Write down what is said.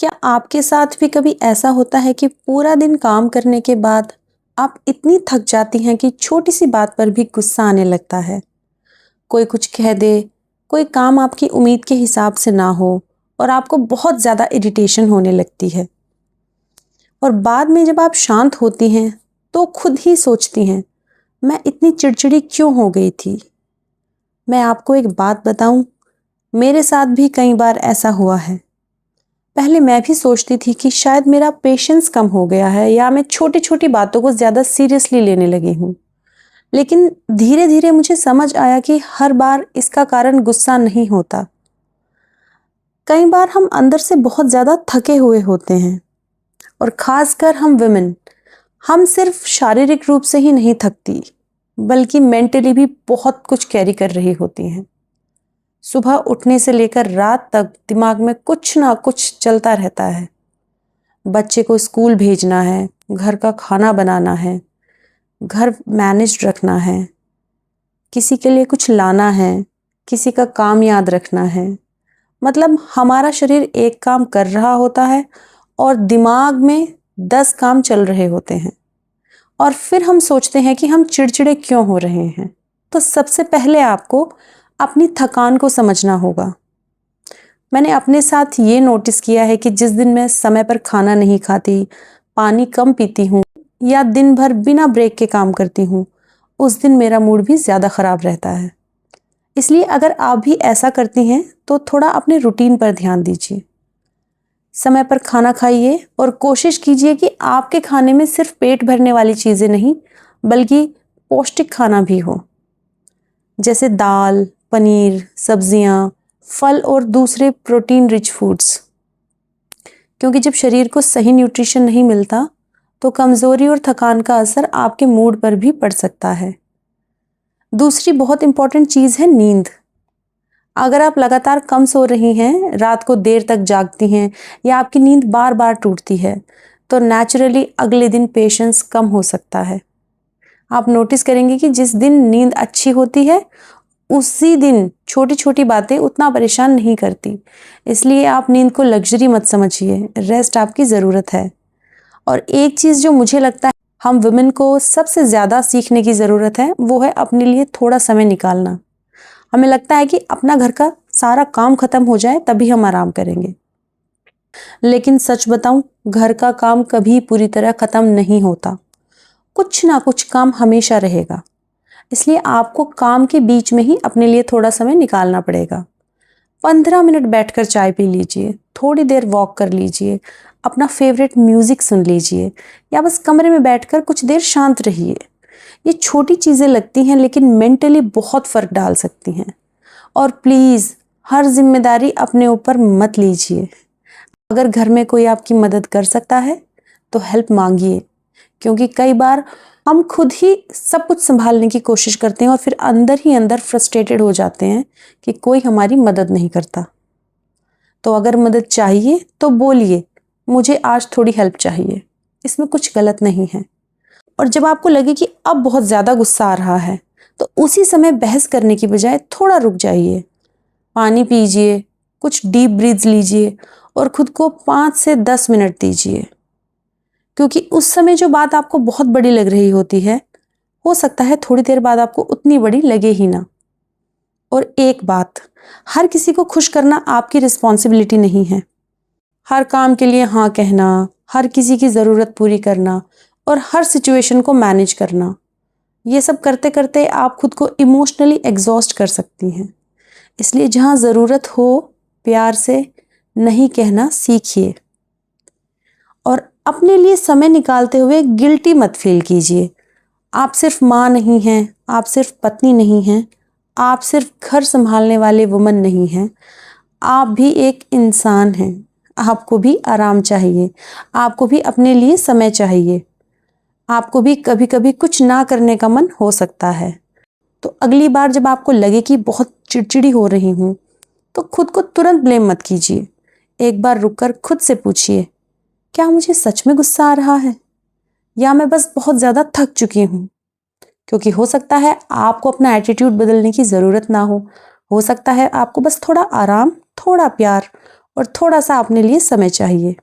क्या आपके साथ भी कभी ऐसा होता है कि पूरा दिन काम करने के बाद आप इतनी थक जाती हैं कि छोटी सी बात पर भी गुस्सा आने लगता है? कोई कुछ कह दे, कोई काम आपकी उम्मीद के हिसाब से ना हो और आपको बहुत ज़्यादा इरिटेशन होने लगती है। और बाद में जब आप शांत होती हैं तो खुद ही सोचती हैं, मैं इतनी चिड़चिड़ी क्यों हो गई थी? मैं आपको एक बात बताऊं, मेरे साथ भी कई बार ऐसा हुआ है। पहले मैं भी सोचती थी कि शायद मेरा पेशेंस कम हो गया है या मैं छोटी छोटी बातों को ज़्यादा सीरियसली लेने लगी हूँ। लेकिन धीरे धीरे मुझे समझ आया कि हर बार इसका कारण गुस्सा नहीं होता। कई बार हम अंदर से बहुत ज़्यादा थके हुए होते हैं, और ख़ासकर हम वुमेन, हम सिर्फ शारीरिक रूप से ही नहीं थकती, बल्कि मेंटली भी बहुत कुछ कैरी कर रही होती हैं। सुबह उठने से लेकर रात तक दिमाग में कुछ ना कुछ चलता रहता है। बच्चे को स्कूल भेजना है, घर का खाना बनाना है, घर मैनेज रखना है, किसी के लिए कुछ लाना है, किसी का काम याद रखना है। मतलब हमारा शरीर एक काम कर रहा होता है और दिमाग में 10 काम चल रहे होते हैं, और फिर हम सोचते हैं कि हम चिड़चिड़े क्यों हो रहे हैं। तो सबसे पहले आपको अपनी थकान को समझना होगा। मैंने अपने साथ ये नोटिस किया है कि जिस दिन मैं समय पर खाना नहीं खाती, पानी कम पीती हूँ या दिन भर बिना ब्रेक के काम करती हूँ, उस दिन मेरा मूड भी ज़्यादा ख़राब रहता है। इसलिए अगर आप भी ऐसा करती हैं तो थोड़ा अपने रूटीन पर ध्यान दीजिए। समय पर खाना खाइए और कोशिश कीजिए कि आपके खाने में सिर्फ पेट भरने वाली चीज़ें नहीं, बल्कि पौष्टिक खाना भी हो, जैसे दाल, पनीर, सब्जियां, फल और दूसरे प्रोटीन रिच फूड्स। क्योंकि जब शरीर को सही न्यूट्रिशन नहीं मिलता तो कमज़ोरी और थकान का असर आपके मूड पर भी पड़ सकता है। दूसरी बहुत इंपॉर्टेंट चीज़ है नींद। अगर आप लगातार कम सो रही हैं, रात को देर तक जागती हैं या आपकी नींद बार बार टूटती है, तो नेचुरली अगले दिन पेशेंस कम हो सकता है। आप नोटिस करेंगे कि जिस दिन नींद अच्छी होती है, उसी दिन छोटी छोटी बातें उतना परेशान नहीं करती। इसलिए आप नींद को लग्जरी मत समझिए, रेस्ट आपकी ज़रूरत है। और एक चीज़ जो मुझे लगता है हम वुमेन को सबसे ज़्यादा सीखने की ज़रूरत है, वो है अपने लिए थोड़ा समय निकालना। हमें लगता है कि अपना घर का सारा काम खत्म हो जाए तभी हम आराम करेंगे, लेकिन सच बताऊं, घर का काम कभी पूरी तरह खत्म नहीं होता। कुछ ना कुछ काम हमेशा रहेगा। इसलिए आपको काम के बीच में ही अपने लिए थोड़ा समय निकालना पड़ेगा। 15 मिनट बैठकर चाय पी लीजिए, थोड़ी देर वॉक कर लीजिए, अपना फेवरेट म्यूजिक सुन लीजिए, या बस कमरे में बैठकर कुछ देर शांत रहिए। ये छोटी चीज़ें लगती हैं, लेकिन मेंटली बहुत फ़र्क डाल सकती हैं। और प्लीज़, हर जिम्मेदारी अपने ऊपर मत लीजिए। अगर घर में कोई आपकी मदद कर सकता है तो हेल्प मांगिए, क्योंकि कई बार हम खुद ही सब कुछ संभालने की कोशिश करते हैं और फिर अंदर ही अंदर फ्रस्ट्रेटेड हो जाते हैं कि कोई हमारी मदद नहीं करता। तो अगर मदद चाहिए तो बोलिए, मुझे आज थोड़ी हेल्प चाहिए, इसमें कुछ गलत नहीं है। और जब आपको लगे कि अब बहुत ज़्यादा गुस्सा आ रहा है, तो उसी समय बहस करने की बजाय थोड़ा रुक जाइए, पानी पीजिए, कुछ डीप ब्रीथ्स लीजिए और खुद को 5 से 10 मिनट दीजिए। क्योंकि उस समय जो बात आपको बहुत बड़ी लग रही होती है, हो सकता है थोड़ी देर बाद आपको उतनी बड़ी लगे ही ना। और एक बात, हर किसी को खुश करना आपकी रिस्पॉन्सिबिलिटी नहीं है। हर काम के लिए हाँ कहना, हर किसी की ज़रूरत पूरी करना और हर सिचुएशन को मैनेज करना, ये सब करते करते आप खुद को इमोशनली एग्जॉस्ट कर सकती हैं। इसलिए जहाँ ज़रूरत हो, प्यार से नहीं कहना सीखिए। और अपने लिए समय निकालते हुए गिल्टी मत फील कीजिए। आप सिर्फ माँ नहीं हैं, आप सिर्फ पत्नी नहीं हैं, आप सिर्फ घर संभालने वाले वुमन नहीं हैं। आप भी एक इंसान हैं। आपको भी आराम चाहिए, आपको भी अपने लिए समय चाहिए, आपको भी कभी कभी कुछ ना करने का मन हो सकता है। तो अगली बार जब आपको लगे कि बहुत चिड़चिड़ी हो रही हूँ, तो खुद को तुरंत ब्लेम मत कीजिए। एक बार रुककर खुद से पूछिए, क्या मुझे सच में गुस्सा आ रहा है या मैं बस बहुत ज़्यादा थक चुकी हूँ? क्योंकि हो सकता है आपको अपना एटीट्यूड बदलने की ज़रूरत ना हो सकता है आपको बस थोड़ा आराम, थोड़ा प्यार और थोड़ा सा अपने लिए समय चाहिए।